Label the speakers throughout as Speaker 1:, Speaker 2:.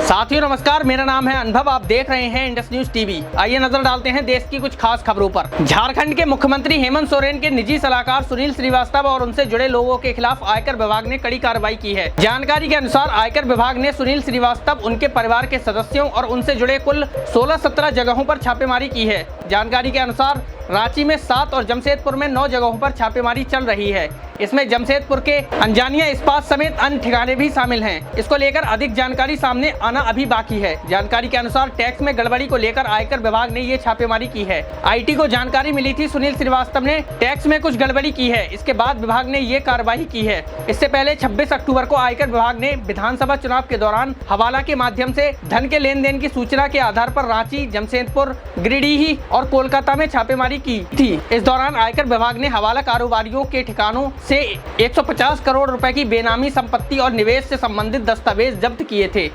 Speaker 1: साथियों नमस्कार, मेरा नाम है अनुभव। आप देख रहे हैं इंडस न्यूज टीवी। आइए नजर डालते हैं देश की कुछ खास खबरों पर। झारखंड के मुख्यमंत्री हेमंत सोरेन के निजी सलाहकार सुनील श्रीवास्तव और उनसे जुड़े लोगों के खिलाफ आयकर विभाग ने कड़ी कार्रवाई की है। जानकारी के अनुसार आयकर विभाग ने सुनील श्रीवास्तव, उनके परिवार के सदस्यों और उनसे जुड़े कुल 16-17 जगहों पर छापेमारी की है। जानकारी के अनुसार रांची में 7 और जमशेदपुर में 9 जगहों पर छापेमारी चल रही है। इसमें जमशेदपुर के अंजानिया इस्पात समेत अन्य ठिकाने भी शामिल हैं। इसको लेकर अधिक जानकारी सामने आना अभी बाकी है। जानकारी के अनुसार टैक्स में गड़बड़ी को लेकर आयकर विभाग ने ये छापेमारी की है। आईटी को जानकारी मिली थी सुनील श्रीवास्तव ने टैक्स में कुछ गड़बड़ी की है। इसके बाद विभाग ने ये कार्रवाई की है। इससे पहले 26 अक्टूबर को आयकर विभाग ने विधानसभा चुनाव के दौरान हवाला के माध्यम से धन के लेन देन की सूचना के आधार पर रांची, जमशेदपुर, गिरिडीह और कोलकाता में छापेमारी की थी। इस दौरान आयकर विभाग ने हवाला कारोबारियों के ठिकानों से 150 करोड़ रुपए की बेनामी संपत्ति और निवेश से संबंधित दस्तावेज जब्त किए थे।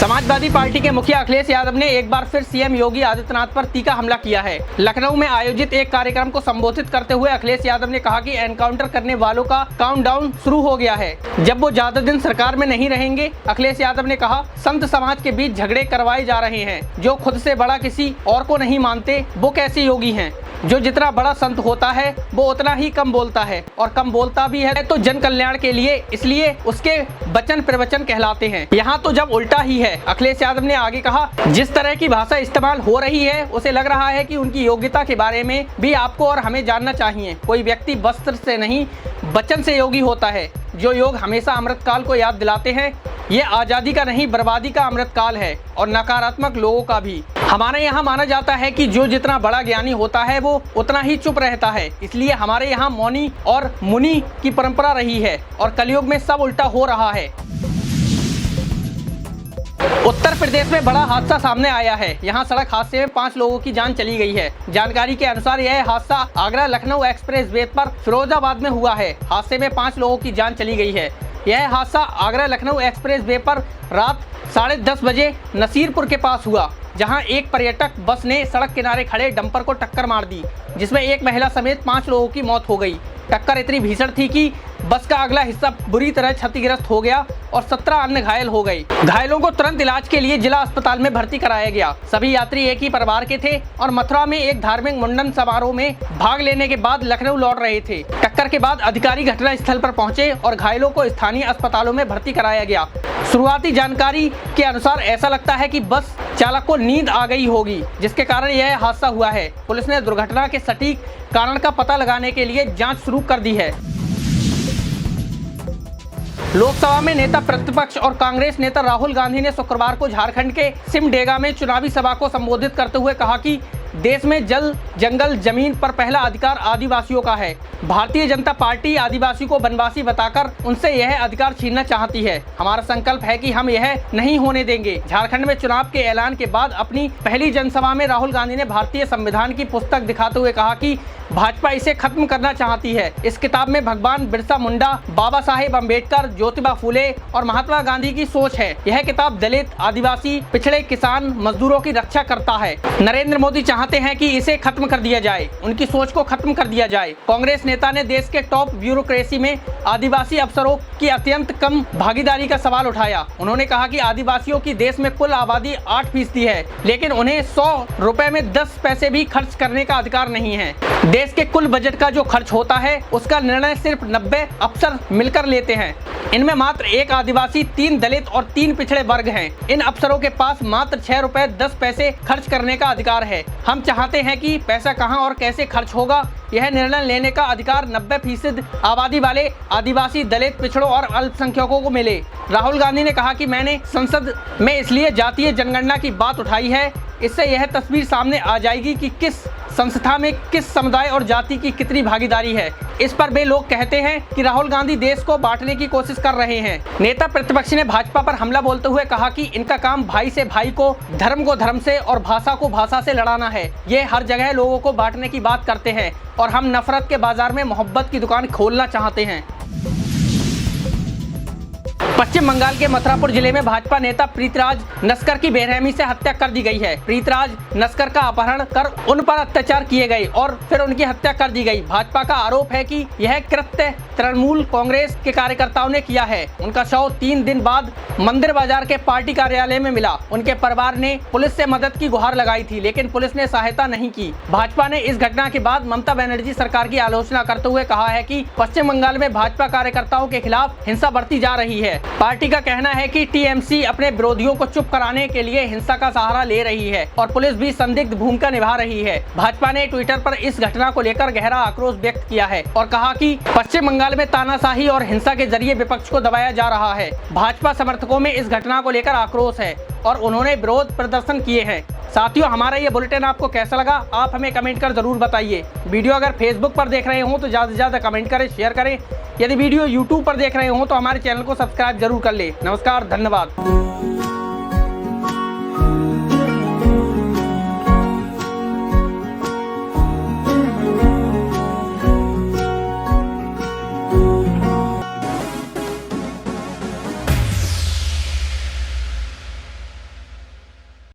Speaker 1: समाजवादी पार्टी के मुखिया अखिलेश यादव ने एक बार फिर सीएम योगी आदित्यनाथ पर तीखा हमला किया है। लखनऊ में आयोजित एक कार्यक्रम को संबोधित करते हुए अखिलेश यादव ने कहा कि एनकाउंटर करने वालों का काउंटडाउन शुरू हो गया है, जब वो ज्यादा दिन सरकार में नहीं रहेंगे। अखिलेश यादव ने कहा, संत समाज के बीच झगड़े करवाए जा रहे हैं। जो खुद से बड़ा किसी और को नहीं मानते वो कैसे योगी हैं? जो जितना बड़ा संत होता है वो उतना ही कम बोलता है, और कम बोलता भी है तो जन कल्याण के लिए, इसलिए उसके वचन प्रवचन कहलाते हैं। यहाँ तो जब उल्टा ही है। अखिलेश यादव ने आगे कहा, जिस तरह की भाषा इस्तेमाल हो रही है उसे लग रहा है कि उनकी योग्यता के बारे में भी आपको और हमें जानना चाहिए। कोई व्यक्ति वस्त्र से नहीं वचन से योगी होता है। जो योग हमेशा अमृतकाल को याद दिलाते हैं, ये आज़ादी का नहीं बर्बादी का अमृतकाल है, और नकारात्मक लोगों का भी। हमारे यहाँ माना जाता है कि जो जितना बड़ा ज्ञानी होता है वो उतना ही चुप रहता है। इसलिए हमारे यहाँ मौनी और मुनि की परंपरा रही है, और कलयुग में सब उल्टा हो रहा है। उत्तर प्रदेश में बड़ा हादसा सामने आया है। यहाँ सड़क हादसे में 5 लोगों की जान चली गई है। जानकारी के अनुसार यह हादसा आगरा लखनऊ एक्सप्रेस वे पर फिरोजाबाद में हुआ है। हादसे में 5 लोगों की जान चली गई है। यह हादसा आगरा लखनऊ एक्सप्रेस वे पर रात 10:30 बजे नसीरपुर के पास हुआ, जहां एक पर्यटक बस ने सड़क किनारे खड़े डंपर को टक्कर मार दी, जिसमें एक महिला समेत 5 लोगों की मौत हो गई। टक्कर इतनी भीषण थी कि बस का अगला हिस्सा बुरी तरह क्षतिग्रस्त हो गया और 17 अन्य घायल हो गए। घायलों को तुरंत इलाज के लिए जिला अस्पताल में भर्ती कराया गया। सभी यात्री एक ही परिवार के थे और मथुरा में एक धार्मिक मुंडन समारोह में भाग लेने के बाद लखनऊ लौट रहे थे। टक्कर के बाद अधिकारी घटना स्थल पर पहुंचे और घायलों को स्थानीय अस्पतालों में भर्ती कराया गया। शुरुआती जानकारी के अनुसार ऐसा लगता है कि बस चालक को नींद आ गई होगी, जिसके कारण यह हादसा हुआ है। पुलिस ने दुर्घटना के सटीक कारण का पता लगाने के लिए जांच शुरू कर दी है। लोकसभा में नेता प्रतिपक्ष और कांग्रेस नेता राहुल गांधी ने शुक्रवार को झारखंड के सिमडेगा में चुनावी सभा को संबोधित करते हुए कहा कि देश में जल, जंगल, जमीन पर पहला अधिकार आदिवासियों का है। भारतीय जनता पार्टी आदिवासी को वनवासी बताकर उनसे यह अधिकार छीनना चाहती है। हमारा संकल्प है कि हम यह नहीं होने देंगे। झारखंड में चुनाव के ऐलान के बाद अपनी पहली जनसभा में राहुल गांधी ने भारतीय संविधान की पुस्तक दिखाते हुए कहा कि भाजपा इसे खत्म करना चाहती है। इस किताब में भगवान बिरसा मुंडा, बाबा साहेब अम्बेडकर, ज्योतिबा फूले और महात्मा गांधी की सोच है। यह किताब दलित, आदिवासी, पिछड़े, किसान, मजदूरों की रक्षा करता है। नरेंद्र मोदी चाहते हैं कि इसे खत्म कर दिया जाए, उनकी सोच को खत्म कर दिया जाए। कांग्रेस नेता ने देश के टॉप ब्यूरोक्रेसी में आदिवासी अफसरों की अत्यंत कम भागीदारी का सवाल उठाया। उन्होंने कहा कि आदिवासियों की देश में कुल आबादी 8% है, लेकिन उन्हें 100 रुपए में 10 पैसे भी खर्च करने का अधिकार नहीं है। देश के कुल बजट का जो खर्च होता है उसका निर्णय सिर्फ 90 अफसर मिलकर लेते हैं। इनमें मात्र 1 आदिवासी, 3 दलित और 3 पिछड़े वर्ग हैं। इन अफसरों के पास मात्र 6 रुपए 10 पैसे खर्च करने का अधिकार है। हम चाहते हैं कि पैसा कहां और कैसे खर्च होगा, यह निर्णय लेने का अधिकार 90% आबादी वाले आदिवासी, दलित, पिछड़ों और अल्पसंख्यकों को मिले। राहुल गांधी ने कहा कि मैंने संसद में इसलिए जातीय जनगणना की बात उठाई है, इससे यह तस्वीर सामने आ जाएगी कि किस संस्था में किस समुदाय और जाति की कितनी भागीदारी है। इस पर वे लोग कहते हैं कि राहुल गांधी देश को बांटने की कोशिश कर रहे हैं। नेता प्रतिपक्ष ने भाजपा पर हमला बोलते हुए कहा कि इनका काम भाई से भाई को धर्म से और भाषा को भाषा से लड़ाना है। ये हर जगह लोगों को बांटने की बात करते हैं और हम नफरत के बाजार में मोहब्बत की दुकान खोलना चाहते हैं। पश्चिम बंगाल के मथुरापुर जिले में भाजपा नेता प्रीतराज नस्कर की बेरहमी से हत्या कर दी गई है। प्रीतराज नस्कर का अपहरण कर उन पर अत्याचार किए गए और फिर उनकी हत्या कर दी गई। भाजपा का आरोप है कि यह कृत्य तृणमूल कांग्रेस के कार्यकर्ताओं ने किया है। उनका शव 3 दिन बाद मंदिर बाजार के पार्टी कार्यालय में मिला। उनके परिवार ने पुलिस से मदद की गुहार लगाई थी, लेकिन पुलिस ने सहायता नहीं की। भाजपा ने इस घटना के बाद ममता बनर्जी सरकार की आलोचना करते हुए कहा है कि पश्चिम बंगाल में भाजपा कार्यकर्ताओं के खिलाफ हिंसा बढ़ती जा रही है। पार्टी का कहना है कि टीएमसी अपने विरोधियों को चुप कराने के लिए हिंसा का सहारा ले रही है और पुलिस भी संदिग्ध भूमिका निभा रही है। भाजपा ने ट्विटर पर इस घटना को लेकर गहरा आक्रोश व्यक्त किया है और कहा कि पश्चिम बंगाल में तानाशाही और हिंसा के जरिए विपक्ष को दबाया जा रहा है। भाजपा समर्थकों में इस घटना को लेकर आक्रोश है और उन्होंने विरोध प्रदर्शन किए हैं। साथियों, हमारा ये बुलेटिन आपको कैसा लगा, आप हमें कमेंट कर जरूर बताइए। वीडियो अगर फेसबुक पर देख रहे हो तो ज़्यादा से ज़्यादा कमेंट करें, शेयर करें। यदि वीडियो यूट्यूब पर देख रहे हो तो हमारे चैनल को सब्सक्राइब जरूर कर ले। नमस्कार, धन्यवाद।